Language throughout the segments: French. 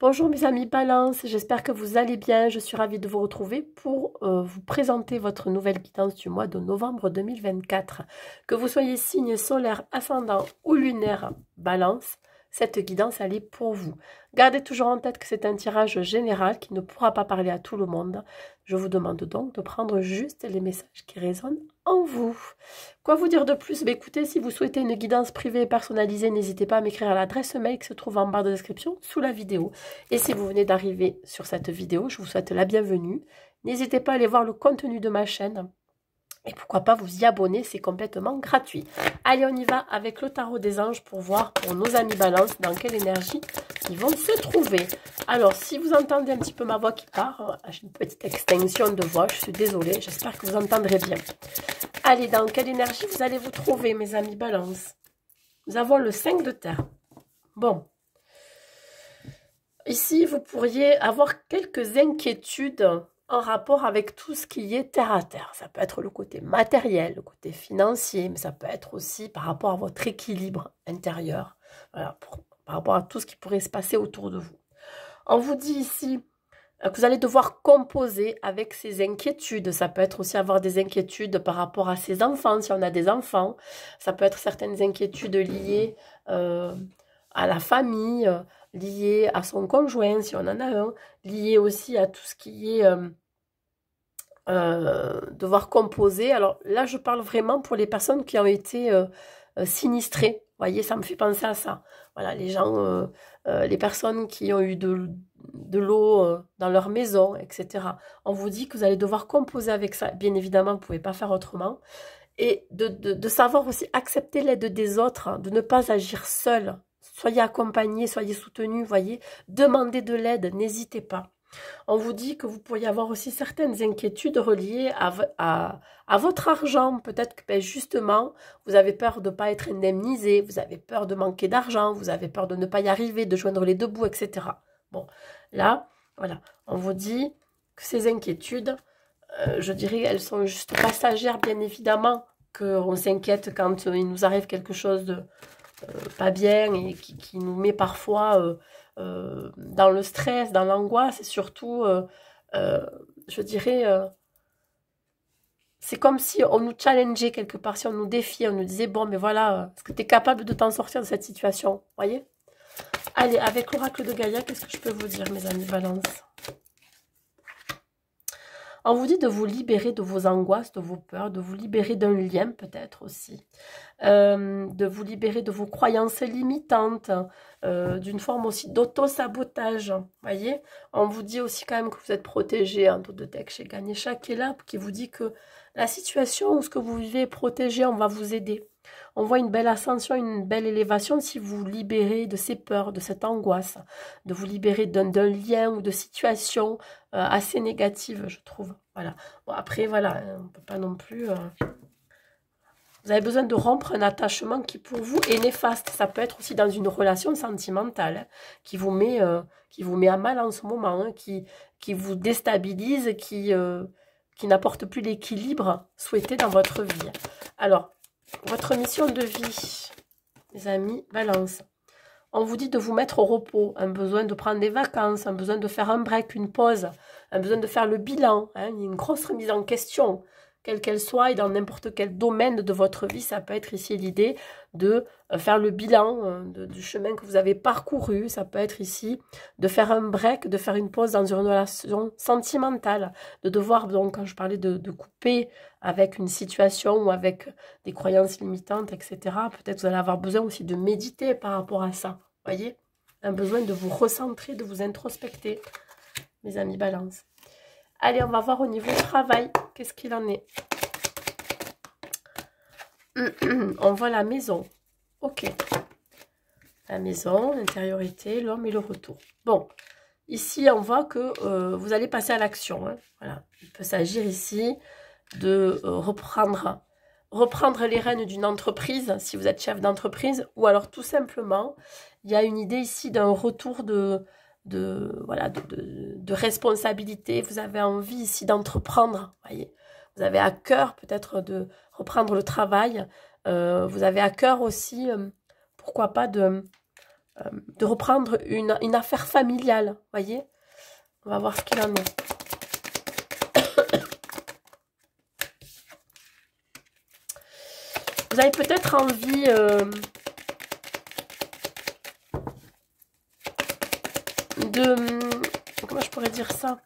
Bonjour mes amis Balance, j'espère que vous allez bien. Je suis ravie de vous retrouver pour vous présenter votre nouvelle guidance du mois de novembre 2024. Que vous soyez signe solaire, ascendant ou lunaire Balance, cette guidance elle est pour vous. Gardez toujours en tête que c'est un tirage général qui ne pourra pas parler à tout le monde. Je vous demande donc de prendre juste les messages qui résonnent en vous. Quoi vous dire de plus? Écoutez, si vous souhaitez une guidance privée et personnalisée, n'hésitez pas à m'écrire à l'adresse mail qui se trouve en barre de description sous la vidéo. Et si vous venez d'arriver sur cette vidéo, je vous souhaite la bienvenue. N'hésitez pas à aller voir le contenu de ma chaîne. Et pourquoi pas vous y abonner, c'est complètement gratuit. Allez, on y va avec le tarot des anges pour voir pour nos amis Balance dans quelle énergie ils vont se trouver. Alors, si vous entendez un petit peu ma voix qui part, j'ai une petite extinction de voix, je suis désolée, j'espère que vous entendrez bien. Allez, dans quelle énergie vous allez vous trouver, mes amis Balance? Nous avons le 5 de terre. Bon. Ici, vous pourriez avoir quelques inquiétudes en rapport avec tout ce qui est terre à terre. Ça peut être le côté matériel, le côté financier, mais ça peut être aussi par rapport à votre équilibre intérieur, voilà, par rapport à tout ce qui pourrait se passer autour de vous. On vous dit ici que vous allez devoir composer avec ces inquiétudes. Ça peut être aussi avoir des inquiétudes par rapport à ses enfants, si on a des enfants. Ça peut être certaines inquiétudes liées à la famille, liées à son conjoint, si on en a un, liées aussi à tout ce qui est devoir composer. Alors là, je parle vraiment pour les personnes qui ont été sinistrées. Vous voyez, ça me fait penser à ça. Voilà, les gens, les personnes qui ont eu de l'eau dans leur maison, etc. On vous dit que vous allez devoir composer avec ça. Bien évidemment, vous ne pouvez pas faire autrement. Et de savoir aussi accepter l'aide des autres, hein, de ne pas agir seul. Soyez accompagnés, soyez soutenus, voyez. Demandez de l'aide, n'hésitez pas. On vous dit que vous pourriez avoir aussi certaines inquiétudes reliées à votre argent. Peut-être que ben, justement, vous avez peur de ne pas être indemnisé, vous avez peur de manquer d'argent, vous avez peur de ne pas y arriver, de joindre les deux bouts, etc. Bon, là, voilà, on vous dit que ces inquiétudes, je dirais, elles sont juste passagères, bien évidemment, qu'on s'inquiète quand il nous arrive quelque chose de pas bien et qui nous met parfois dans le stress, dans l'angoisse, et surtout, je dirais, c'est comme si on nous challengeait quelque part, si on nous défiait, on nous disait, bon, mais voilà, est-ce que tu es capable de t'en sortir de cette situation? Voyez? Allez, avec l'oracle de Gaïa, qu'est-ce que je peux vous dire, mes amis Balance? On vous dit de vous libérer de vos angoisses, de vos peurs, de vous libérer d'un lien peut-être aussi, de vous libérer de vos croyances limitantes, d'une forme aussi d'auto-sabotage, voyez. On vous dit aussi quand même que vous êtes protégé, un taux de deck chez Ganesha qui est là, qui vous dit que la situation ou ce que vous vivez est protégé, on va vous aider. On voit une belle ascension, une belle élévation si vous vous libérez de ces peurs, de cette angoisse, de vous libérer d'un lien ou de situation assez négative, je trouve. Voilà. Bon, après, voilà, on ne peut pas non plus... Vous avez besoin de rompre un attachement qui, pour vous, est néfaste. Ça peut être aussi dans une relation sentimentale hein, qui vous met à mal en ce moment, hein, qui vous déstabilise, qui n'apporte plus l'équilibre souhaité dans votre vie. Alors, votre mission de vie, mes amis, Balance. On vous dit de vous mettre au repos, un besoin de prendre des vacances, un besoin de faire un break, une pause, un besoin de faire le bilan, hein, une grosse remise en question, quelle qu'elle soit, et dans n'importe quel domaine de votre vie, ça peut être ici l'idée de faire le bilan du chemin que vous avez parcouru, ça peut être ici de faire un break, de faire une pause dans une relation sentimentale, de devoir, donc quand je parlais de couper avec une situation ou avec des croyances limitantes, etc., peut-être vous allez avoir besoin aussi de méditer par rapport à ça, voyez, un besoin de vous recentrer, de vous introspecter, mes amis Balance. Allez, on va voir au niveau travail, qu'est-ce qu'il en est. On voit la maison. Ok. La maison, l'intériorité, l'homme et le retour. Bon, ici, on voit que vous allez passer à l'action. Hein. Voilà. Il peut s'agir ici de reprendre les rênes d'une entreprise, si vous êtes chef d'entreprise, ou alors tout simplement, il y a une idée ici d'un retour de responsabilité. Vous avez envie ici d'entreprendre, voyez. Vous avez à cœur peut-être de reprendre le travail. Vous avez à cœur aussi, pourquoi pas, de de reprendre une affaire familiale, voyez. On va voir ce qu'il en est. Vous avez peut-être envie comment je pourrais dire ça?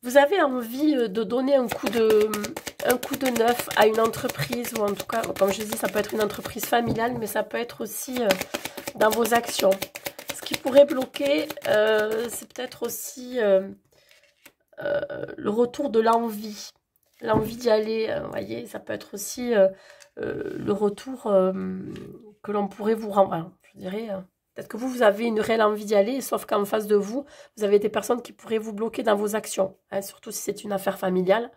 Vous avez envie de donner un coup de neuf à une entreprise, ou en tout cas, comme je dis, ça peut être une entreprise familiale, mais ça peut être aussi dans vos actions. Ce qui pourrait bloquer, c'est peut-être aussi le retour de l'envie. L'envie d'y aller, vous voyez, ça peut être aussi le retour que l'on pourrait vous rendre. Je dirais, peut-être que vous avez une réelle envie d'y aller, sauf qu'en face de vous, vous avez des personnes qui pourraient vous bloquer dans vos actions, hein, surtout si c'est une affaire familiale,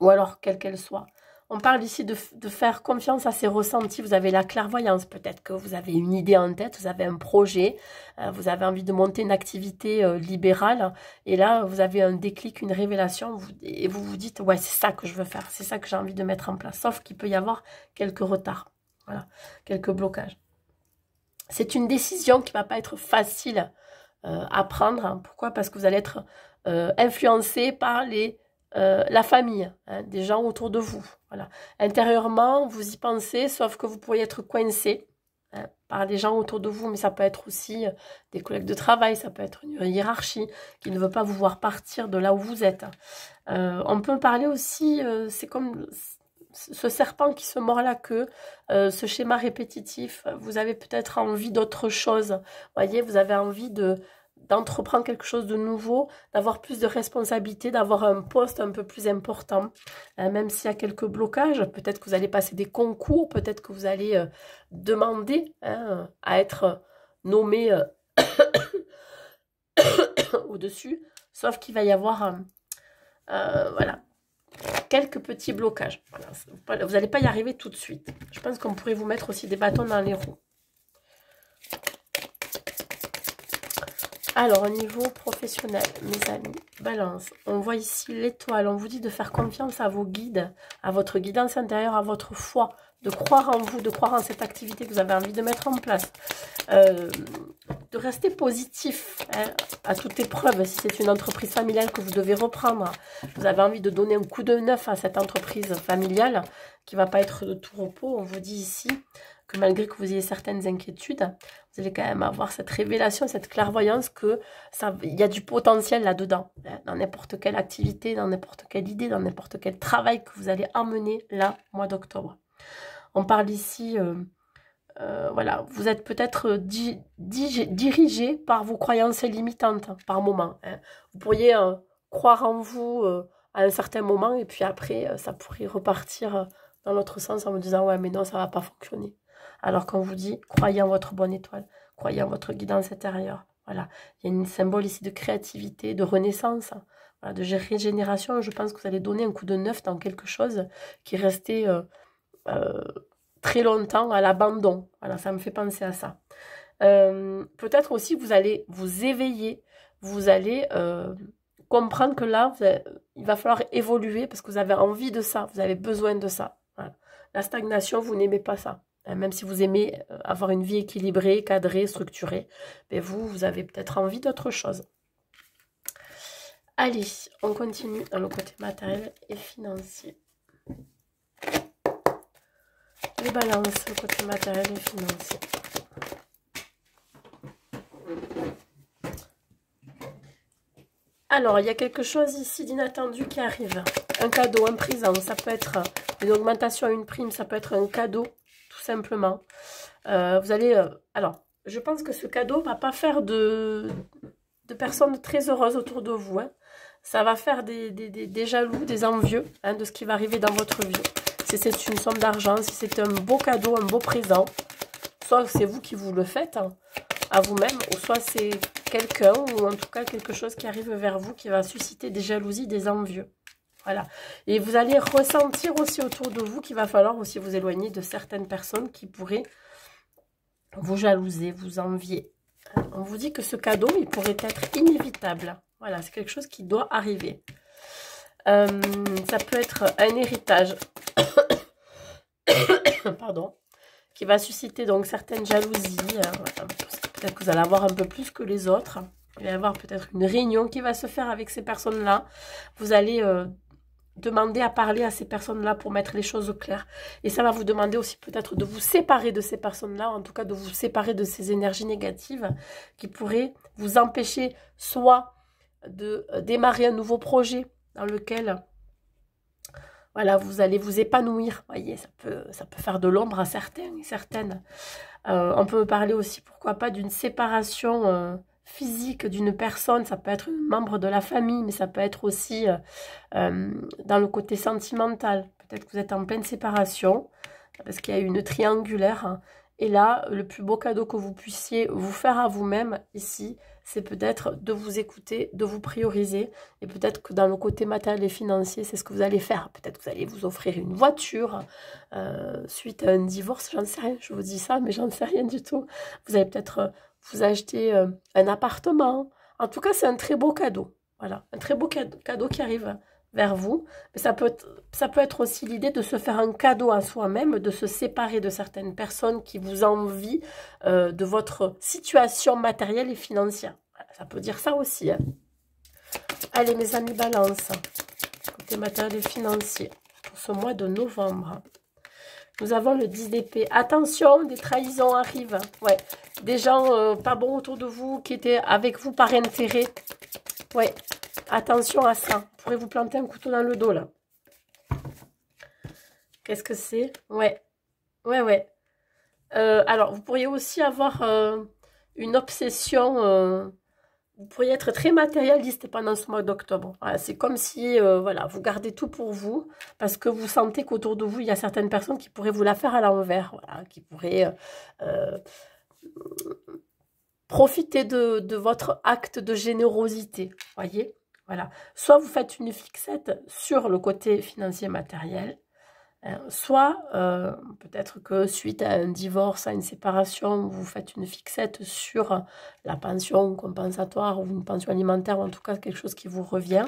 ou alors quelle qu'elle soit. On parle ici de faire confiance à ses ressentis. Vous avez la clairvoyance. Peut-être que vous avez une idée en tête, vous avez un projet, vous avez envie de monter une activité libérale. Et là, vous avez un déclic, une révélation. Et vous vous dites, ouais, c'est ça que je veux faire. C'est ça que j'ai envie de mettre en place. Sauf qu'il peut y avoir quelques retards. Voilà, quelques blocages. C'est une décision qui ne va pas être facile à prendre. Pourquoi? Parce que vous allez être influencé par la famille, hein, des gens autour de vous. Voilà. Intérieurement, vous y pensez, sauf que vous pourriez être coincé par les gens autour de vous, mais ça peut être aussi des collègues de travail, ça peut être une hiérarchie qui ne veut pas vous voir partir de là où vous êtes. On peut parler aussi, c'est comme ce serpent qui se mord la queue, ce schéma répétitif. Vous avez peut-être envie d'autre chose. Voyez, vous avez envie d'entreprendre quelque chose de nouveau, d'avoir plus de responsabilités, d'avoir un poste un peu plus important, même s'il y a quelques blocages. Peut-être que vous allez passer des concours, peut-être que vous allez demander à être nommé au-dessus, sauf qu'il va y avoir voilà, quelques petits blocages. Voilà. Vous n'allez pas y arriver tout de suite. Je pense qu'on pourrait vous mettre aussi des bâtons dans les roues. Alors, au niveau professionnel, mes amis, balance, on voit ici l'étoile. On vous dit de faire confiance à vos guides, à votre guidance intérieure, à votre foi, de croire en vous, de croire en cette activité que vous avez envie de mettre en place, de rester positif à toute épreuve. Si c'est une entreprise familiale que vous devez reprendre, vous avez envie de donner un coup de neuf à cette entreprise familiale qui ne va pas être de tout repos. On vous dit ici que malgré que vous ayez certaines inquiétudes, vous allez quand même avoir cette révélation, cette clairvoyance que il y a du potentiel là-dedans, dans n'importe quelle activité, dans n'importe quelle idée, dans n'importe quel travail que vous allez emmener là, mois d'octobre. On parle ici, voilà, vous êtes peut-être dirigé par vos croyances limitantes par moment. Vous pourriez croire en vous à un certain moment et puis après, ça pourrait repartir dans l'autre sens en vous disant « ouais, mais non, ça ne va pas fonctionner ». Alors qu'on vous dit, croyez en votre bonne étoile, croyez en votre guidance intérieure. Voilà, il y a un symbole ici de créativité, de renaissance, voilà, de régénération. Je pense que vous allez donner un coup de neuf dans quelque chose qui restait très longtemps à l'abandon. Voilà, ça me fait penser à ça. Peut-être aussi vous allez vous éveiller, vous allez comprendre que là, il va falloir évoluer parce que vous avez envie de ça, vous avez besoin de ça. Voilà. La stagnation, vous n'aimez pas ça. Même si vous aimez avoir une vie équilibrée, cadrée, structurée, mais vous avez peut-être envie d'autre chose. Allez, on continue dans le côté matériel et financier. Les balances, le côté matériel et financier. Alors, il y a quelque chose ici d'inattendu qui arrive. Un cadeau, un présent, ça peut être une augmentation, une prime, ça peut être un cadeau. Simplement, vous allez... alors, je pense que ce cadeau ne va pas faire de personnes très heureuses autour de vous. Hein. Ça va faire des jaloux, des envieux de ce qui va arriver dans votre vie. Si c'est une somme d'argent, si c'est un beau cadeau, un beau présent, soit c'est vous qui vous le faites à vous-même, ou soit c'est quelqu'un, ou en tout cas quelque chose qui arrive vers vous qui va susciter des jalousies, des envieux. Voilà. Et vous allez ressentir aussi autour de vous qu'il va falloir aussi vous éloigner de certaines personnes qui pourraient vous jalouser, vous envier. On vous dit que ce cadeau, il pourrait être inévitable. Voilà, c'est quelque chose qui doit arriver. Ça peut être un héritage. Pardon. qui va susciter donc certaines jalousies. Peut-être que vous allez avoir un peu plus que les autres. Il va y avoir peut-être une réunion qui va se faire avec ces personnes-là. Vous allez demander à parler à ces personnes-là pour mettre les choses au clair. Et ça va vous demander aussi peut-être de vous séparer de ces personnes-là, en tout cas de vous séparer de ces énergies négatives qui pourraient vous empêcher soit de démarrer un nouveau projet dans lequel voilà, vous allez vous épanouir. Vous voyez, ça peut faire de l'ombre à certains et certaines. On peut parler aussi, pourquoi pas, d'une séparation physique d'une personne. Ça peut être un membre de la famille, mais ça peut être aussi dans le côté sentimental. Peut-être que vous êtes en pleine séparation, parce qu'il y a une triangulaire. Hein. Et là, le plus beau cadeau que vous puissiez vous faire à vous-même ici, c'est peut-être de vous écouter, de vous prioriser. Et peut-être que dans le côté matériel et financier, c'est ce que vous allez faire. Peut-être que vous allez vous offrir une voiture suite à un divorce. J'en sais rien, je vous dis ça, mais j'en sais rien du tout. Vous allez peut-être vous acheter un appartement. En tout cas, c'est un très beau cadeau. Voilà, un très beau cadeau qui arrive vers vous. Mais ça peut être aussi l'idée de se faire un cadeau à soi-même, de se séparer de certaines personnes qui vous envient de votre situation matérielle et financière. Voilà, ça peut dire ça aussi. Hein. Allez, mes amis balance, côté matériel et financier, pour ce mois de novembre. Nous avons le 10 d'épée. Attention, des trahisons arrivent. Ouais, des gens pas bons autour de vous, qui étaient avec vous par intérêt. Ouais, attention à ça. Vous pourrez vous planter un couteau dans le dos, là. Qu'est-ce que c'est? Ouais, ouais. Alors, vous pourriez aussi avoir une obsession... vous pourriez être très matérialiste pendant ce mois d'octobre. Voilà, c'est comme si voilà, vous gardez tout pour vous parce que vous sentez qu'autour de vous, il y a certaines personnes qui pourraient vous la faire à l'envers. Voilà, qui pourraient profiter de votre acte de générosité. Voyez, voilà. Soit vous faites une fixette sur le côté financier matériel, soit peut-être que suite à un divorce, à une séparation, vous faites une fixette sur la pension compensatoire ou une pension alimentaire, ou en tout cas quelque chose qui vous revient,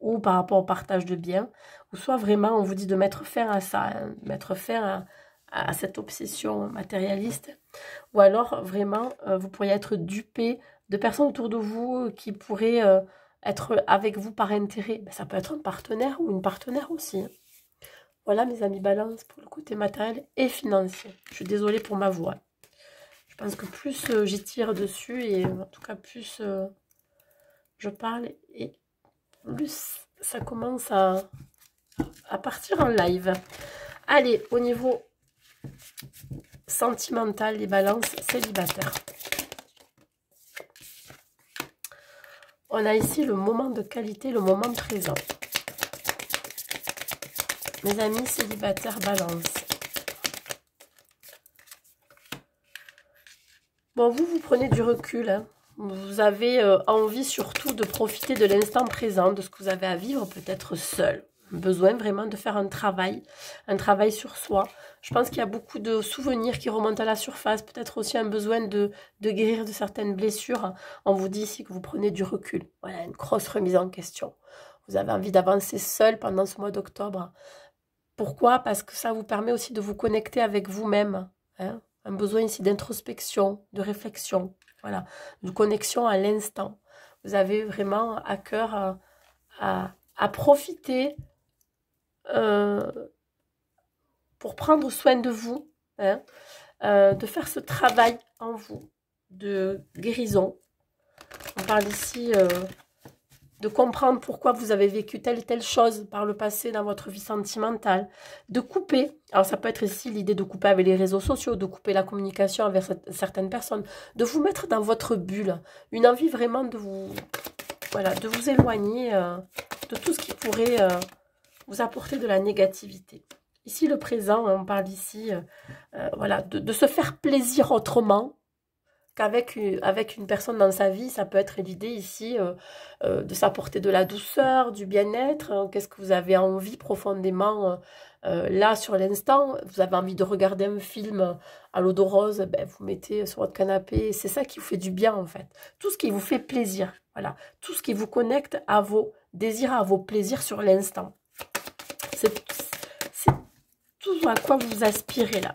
ou par rapport au partage de biens, ou soit vraiment on vous dit de mettre fin à ça, hein, mettre fin à cette obsession matérialiste, ou alors vraiment vous pourriez être dupé de personnes autour de vous qui pourraient être avec vous par intérêt. Ben, ça peut être un partenaire ou une partenaire aussi. Hein. Voilà mes amis balance pour le côté matériel et financier. Je suis désolée pour ma voix. Je pense que plus j'y tire dessus et en tout cas plus je parle et plus ça commence à partir en live. Allez, au niveau sentimental, les balances célibataires. On a ici le moment de qualité, le moment présent. Mes amis célibataires balance. Bon, vous prenez du recul. Hein. Vous avez envie surtout de profiter de l'instant présent, de ce que vous avez à vivre, peut-être seul. Besoin vraiment de faire un travail sur soi. Je pense qu'il y a beaucoup de souvenirs qui remontent à la surface. Peut-être aussi un besoin de guérir de certaines blessures. On vous dit ici que vous prenez du recul. Voilà, une grosse remise en question. Vous avez envie d'avancer seul pendant ce mois d'octobre. Pourquoi? Parce que ça vous permet aussi de vous connecter avec vous-même. Hein? Un besoin ici d'introspection, de réflexion, voilà, de connexion à l'instant. Vous avez vraiment à cœur à profiter pour prendre soin de vous, hein? De faire ce travail en vous de guérison. On parle ici... de comprendre pourquoi vous avez vécu telle et telle chose par le passé dans votre vie sentimentale, de couper, alors ça peut être ici l'idée de couper avec les réseaux sociaux, de couper la communication avec certaines personnes, de vous mettre dans votre bulle, une envie vraiment de vous, voilà, de vous éloigner de tout ce qui pourrait vous apporter de la négativité. Ici le présent, on parle ici voilà, de se faire plaisir autrement, qu'avec une personne dans sa vie, ça peut être l'idée ici de s'apporter de la douceur, du bien-être. Hein. Qu'est-ce que vous avez envie profondément là sur l'instant? Vous avez envie de regarder un film à l'eau de rose, ben, vous mettez sur votre canapé. C'est ça qui vous fait du bien en fait. Tout ce qui vous fait plaisir. Voilà. Tout ce qui vous connecte à vos désirs, à vos plaisirs sur l'instant. C'est tout à quoi vous aspirez là.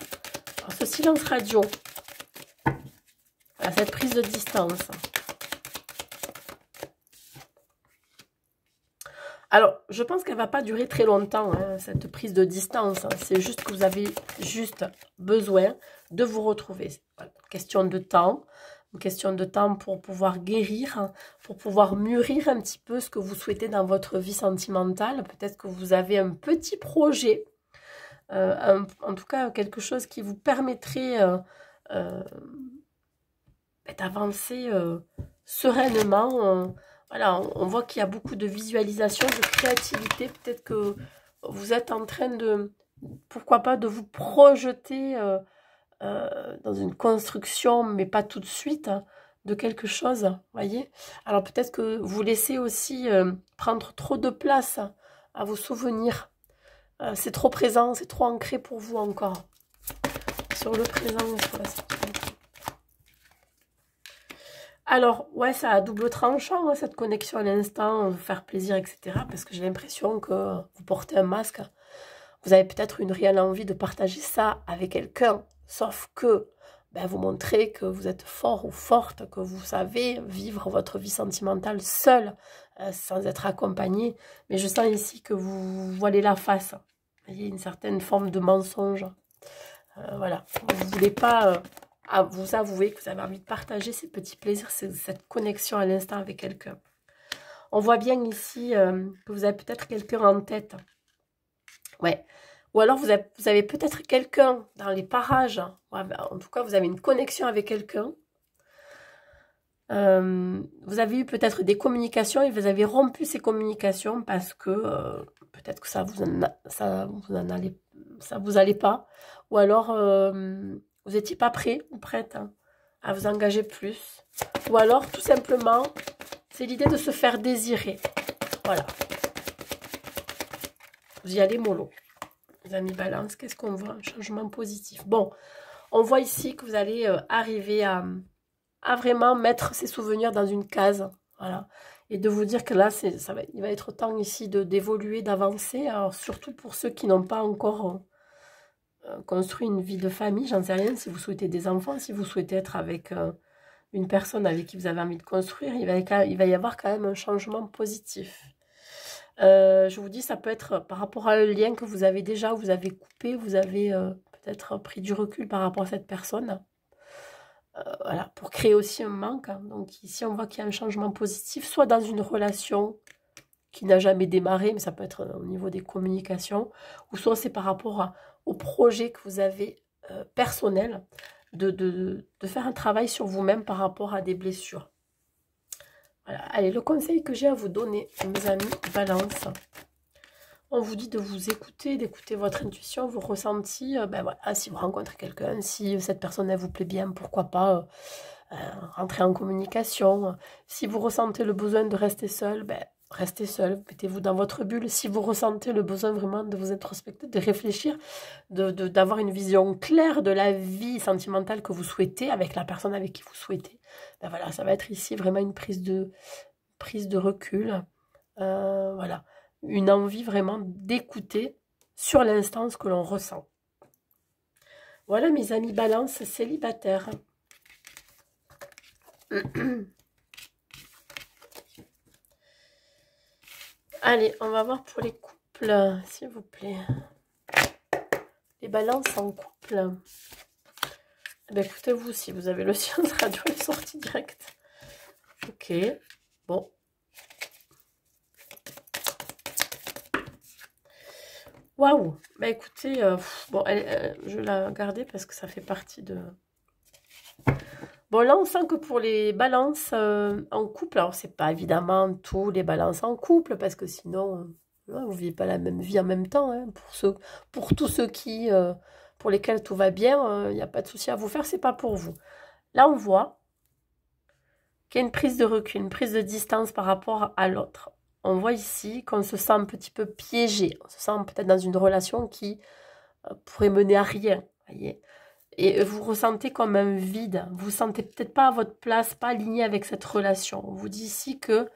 Alors, ce silence radio, à cette prise de distance. Alors, je pense qu'elle ne va pas durer très longtemps, hein, cette prise de distance. C'est juste que vous avez juste besoin de vous retrouver. Voilà. Question de temps. Une question de temps pour pouvoir guérir, pour pouvoir mûrir un petit peu ce que vous souhaitez dans votre vie sentimentale. Peut-être que vous avez un petit projet, en tout cas quelque chose qui vous permettrait d'avancer sereinement. Voilà, on voit qu'il y a beaucoup de visualisation, de créativité. Peut-être que vous êtes en train de, pourquoi pas, de vous projeter dans une construction, mais pas tout de suite, hein, de quelque chose, voyez. Alors peut-être que vous laissez aussi prendre trop de place à vos souvenirs. C'est trop présent, c'est trop ancré pour vous encore. Sur le présent et sur la situation. Alors, ouais, ça a double tranchant, hein, cette connexion à l'instant, vous faire plaisir, etc. Parce que j'ai l'impression que vous portez un masque. Vous avez peut-être une réelle envie de partager ça avec quelqu'un. Sauf que ben, vous montrez que vous êtes fort ou forte, que vous savez vivre votre vie sentimentale seule, sans être accompagné. Mais je sens ici que vous voilez la face. Il y a une certaine forme de mensonge. Voilà, vous ne voulez pas... à vous avouer que vous avez envie de partager ces petits plaisirs, cette connexion à l'instant avec quelqu'un. On voit bien ici que vous avez peut-être quelqu'un en tête. Ouais. Ou alors vous avez peut-être quelqu'un dans les parages. Ouais, en tout cas, vous avez une connexion avec quelqu'un. Vous avez eu peut-être des communications et vous avez rompu ces communications parce que peut-être que ça vous allait pas. Ou alors... vous n'étiez pas prêt ou prête à vous engager plus. Ou alors, tout simplement, c'est l'idée de se faire désirer. Voilà. Vous y allez mollo. Les amis balance, qu'est-ce qu'on voit? Un changement positif. Bon, on voit ici que vous allez arriver à vraiment mettre ces souvenirs dans une case. Voilà. Et de vous dire que là, il va être temps ici d'évoluer, d'avancer. Alors, surtout pour ceux qui n'ont pas encore... construire une vie de famille, j'en sais rien, si vous souhaitez des enfants, si vous souhaitez être avec une personne avec qui vous avez envie de construire, il va y avoir quand même un changement positif. Je vous dis, ça peut être par rapport à un lien que vous avez déjà, vous avez coupé, vous avez peut-être pris du recul par rapport à cette personne. Voilà, pour créer aussi un manque. Hein. Donc ici, on voit qu'il y a un changement positif, soit dans une relation qui n'a jamais démarré, mais ça peut être au niveau des communications, ou soit c'est par rapport au projet que vous avez personnel, de faire un travail sur vous-même par rapport à des blessures. Voilà. Allez, le conseil que j'ai à vous donner, mes amis Balance, on vous dit de vous écouter, d'écouter votre intuition, vos ressentis. Ben voilà, si vous rencontrez quelqu'un, si cette personne elle vous plaît bien, pourquoi pas rentrer en communication. Si vous ressentez le besoin de rester seul, ben restez seul, mettez-vous dans votre bulle. Si vous ressentez le besoin vraiment de vous introspecter, de réfléchir, d'avoir une vision claire de la vie sentimentale que vous souhaitez, avec la personne avec qui vous souhaitez, ben voilà, ça va être ici vraiment une prise de recul. Voilà, une envie vraiment d'écouter sur l'instant ce que l'on ressent. Voilà mes amis Balance célibataires. Allez, on va voir pour les couples, s'il vous plaît. Les balances en couple. Eh bien, écoutez-vous, si vous avez le silence radio, elle est sortie direct. Ok, bon. Waouh. Bah écoutez, bon, je vais la garder parce que ça fait partie de... Bon, là, on sent que pour les balances en couple, alors c'est pas évidemment tous les balances en couple, parce que sinon, vous ne vivez pas la même vie en même temps. Hein. Pour tous ceux pour lesquels tout va bien, il n'y a pas de souci à vous faire, c'est pas pour vous. Là, on voit qu'il y a une prise de recul, une prise de distance par rapport à l'autre. On voit ici qu'on se sent un petit peu piégé. On se sent peut-être dans une relation qui pourrait mener à rien, voyez. Et vous ressentez comme un vide. Vous ne sentez peut-être pas à votre place, pas aligné avec cette relation. On vous dit ici que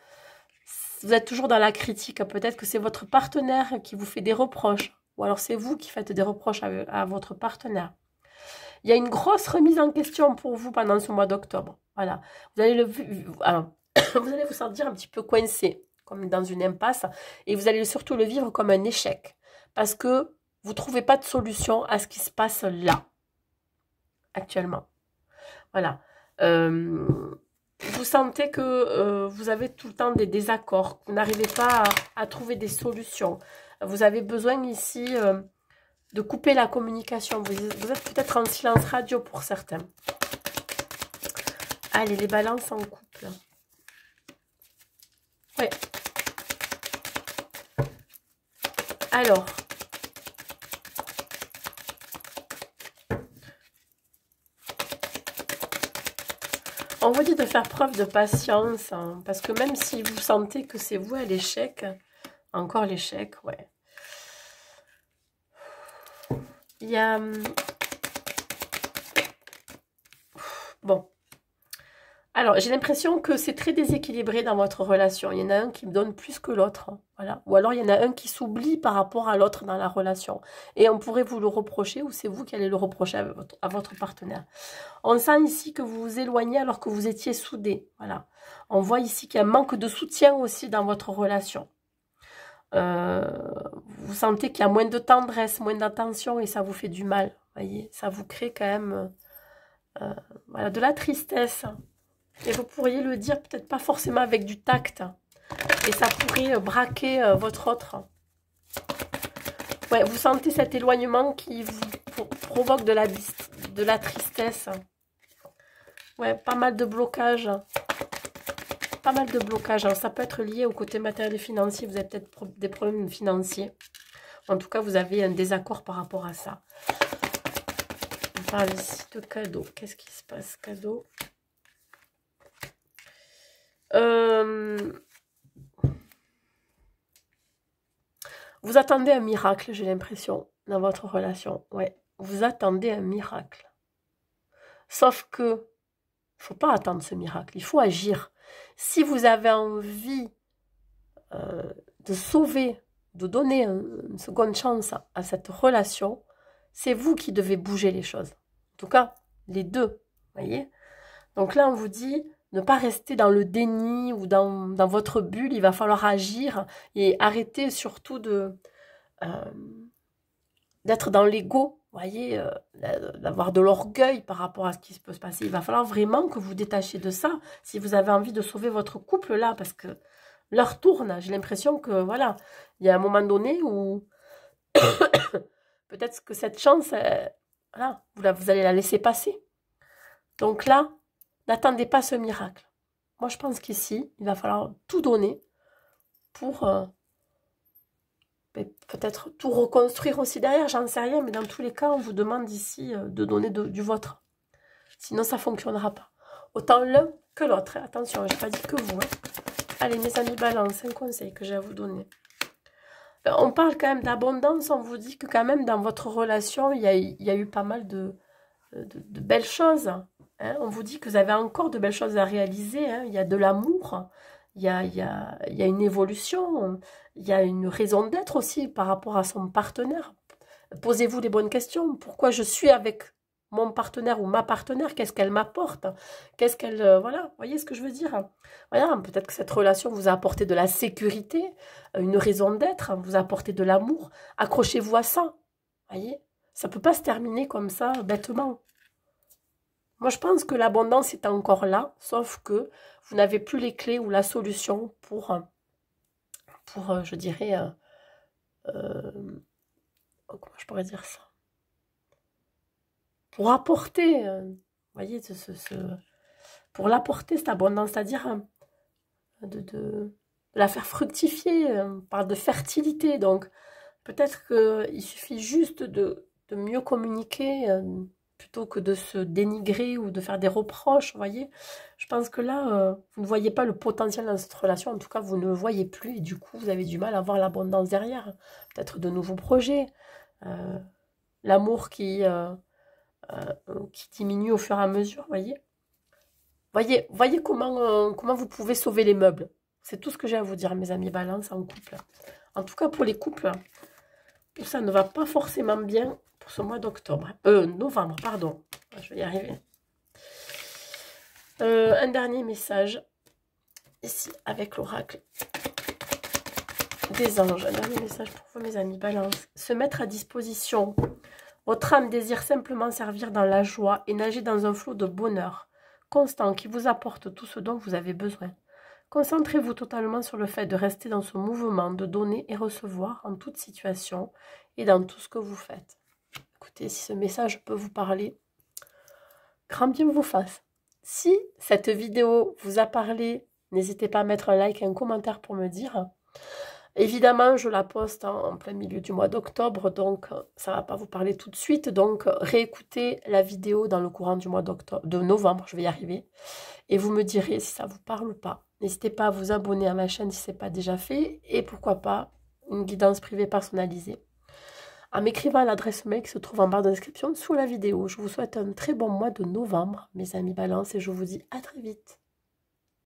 vous êtes toujours dans la critique. Peut-être que c'est votre partenaire qui vous fait des reproches. Ou alors c'est vous qui faites des reproches à votre partenaire. Il y a une grosse remise en question pour vous pendant ce mois d'octobre. Voilà. Vous allez alors, vous allez vous sentir un petit peu coincé, comme dans une impasse, et vous allez surtout le vivre comme un échec, parce que vous ne trouvez pas de solution à ce qui se passe là, actuellement. Voilà. Vous sentez que vous avez tout le temps des désaccords, vous n'arrivez pas à trouver des solutions. Vous avez besoin ici de couper la communication. Vous êtes peut-être en silence radio pour certains. Allez, les balances en couple. Ouais. Alors. On vous dit de faire preuve de patience, hein, parce que même si vous sentez que c'est vous à l'échec, encore l'échec, ouais. Il y a... Bon. Alors, j'ai l'impression que c'est très déséquilibré dans votre relation. Il y en a un qui me donne plus que l'autre. Hein, voilà. Ou alors, il y en a un qui s'oublie par rapport à l'autre dans la relation. Et on pourrait vous le reprocher, ou c'est vous qui allez le reprocher à votre partenaire. On sent ici que vous vous éloignez alors que vous étiez soudés. Voilà. On voit ici qu'il y a un manque de soutien aussi dans votre relation. Vous sentez qu'il y a moins de tendresse, moins d'attention et ça vous fait du mal. Voyez, ça vous crée quand même voilà, de la tristesse. Et vous pourriez le dire peut-être pas forcément avec du tact. Et ça pourrait braquer votre autre. Ouais, vous sentez cet éloignement qui vous provoque de la tristesse. Ouais, pas mal de blocages. Pas mal de blocages. Alors, ça peut être lié au côté matériel et financier. Vous avez peut-être des problèmes financiers. En tout cas, vous avez un désaccord par rapport à ça. On parle ici de cadeau. Qu'est-ce qui se passe, cadeau? Vous attendez un miracle, j'ai l'impression, dans votre relation. Ouais, vous attendez un miracle. Sauf que, il ne faut pas attendre ce miracle, il faut agir. Si vous avez envie de sauver, de donner une seconde chance à cette relation, c'est vous qui devez bouger les choses. En tout cas, les deux, voyez. Donc là, on vous dit... Ne pas rester dans le déni ou dans votre bulle, il va falloir agir et arrêter surtout d'être dans l'ego, voyez, d'avoir de l'orgueil par rapport à ce qui peut se passer. Il va falloir vraiment que vous détachiez de ça si vous avez envie de sauver votre couple là, parce que l'heure tourne. J'ai l'impression que, voilà, il y a un moment donné où peut-être que cette chance, voilà, vous allez la laisser passer. Donc là, n'attendez pas ce miracle. Moi, je pense qu'ici, il va falloir tout donner pour peut-être tout reconstruire aussi derrière, j'en sais rien, mais dans tous les cas, on vous demande ici de donner du vôtre. Sinon, ça ne fonctionnera pas. Autant l'un que l'autre. Attention, je n'ai pas dit que vous. Hein. Allez, mes amis balance, un conseil que j'ai à vous donner. On parle quand même d'abondance, on vous dit que quand même dans votre relation, il y a eu pas mal de belles choses. Hein, on vous dit que vous avez encore de belles choses à réaliser. Hein, il y a de l'amour, il y a une évolution, il y a une raison d'être aussi par rapport à son partenaire. Posez-vous les bonnes questions. Pourquoi je suis avec mon partenaire ou ma partenaire? Qu'est-ce qu'elle m'apporte? Qu'est-ce qu'elle... voilà, voyez ce que je veux dire? Voilà, peut-être que cette relation vous a apporté de la sécurité, une raison d'être, vous a apporté de l'amour. Accrochez-vous à ça. Voyez, ça ne peut pas se terminer comme ça, bêtement. Moi, je pense que l'abondance est encore là, sauf que vous n'avez plus les clés ou la solution pour je dirais, comment je pourrais dire ça? Pour apporter, vous voyez, pour l'apporter, cette abondance, c'est-à-dire de la faire fructifier, on parle de fertilité, donc peut-être qu'il suffit juste de mieux communiquer, plutôt que de se dénigrer ou de faire des reproches, vous voyez. Je pense que là, vous ne voyez pas le potentiel dans cette relation. En tout cas, vous ne le voyez plus. Et du coup, vous avez du mal à voir l'abondance derrière. Peut-être de nouveaux projets. L'amour qui diminue au fur et à mesure, vous voyez. Voyez comment vous pouvez sauver les meubles. C'est tout ce que j'ai à vous dire, mes amis balance en couple. En tout cas, pour les couples, ça ne va pas forcément bien pour ce mois d'octobre. Novembre, pardon. Je vais y arriver. Un dernier message, ici, avec l'oracle des anges. Un dernier message pour vous, mes amis. Balance. Se mettre à disposition. Votre âme désire simplement servir dans la joie et nager dans un flot de bonheur constant qui vous apporte tout ce dont vous avez besoin. Concentrez-vous totalement sur le fait de rester dans ce mouvement, de donner et recevoir en toute situation et dans tout ce que vous faites. Écoutez, si ce message peut vous parler, grand bien vous fasse. Si cette vidéo vous a parlé, n'hésitez pas à mettre un like et un commentaire pour me dire. Évidemment, je la poste en plein milieu du mois d'octobre, donc ça ne va pas vous parler tout de suite. Donc, réécoutez la vidéo dans le courant du mois de novembre, je vais y arriver. Et vous me direz si ça vous parle ou pas. N'hésitez pas à vous abonner à ma chaîne si ce n'est pas déjà fait. Et pourquoi pas, une guidance privée personnalisée. En m'écrivant à l'adresse mail qui se trouve en barre de description sous la vidéo. Je vous souhaite un très bon mois de novembre, mes amis Balance, et je vous dis à très vite.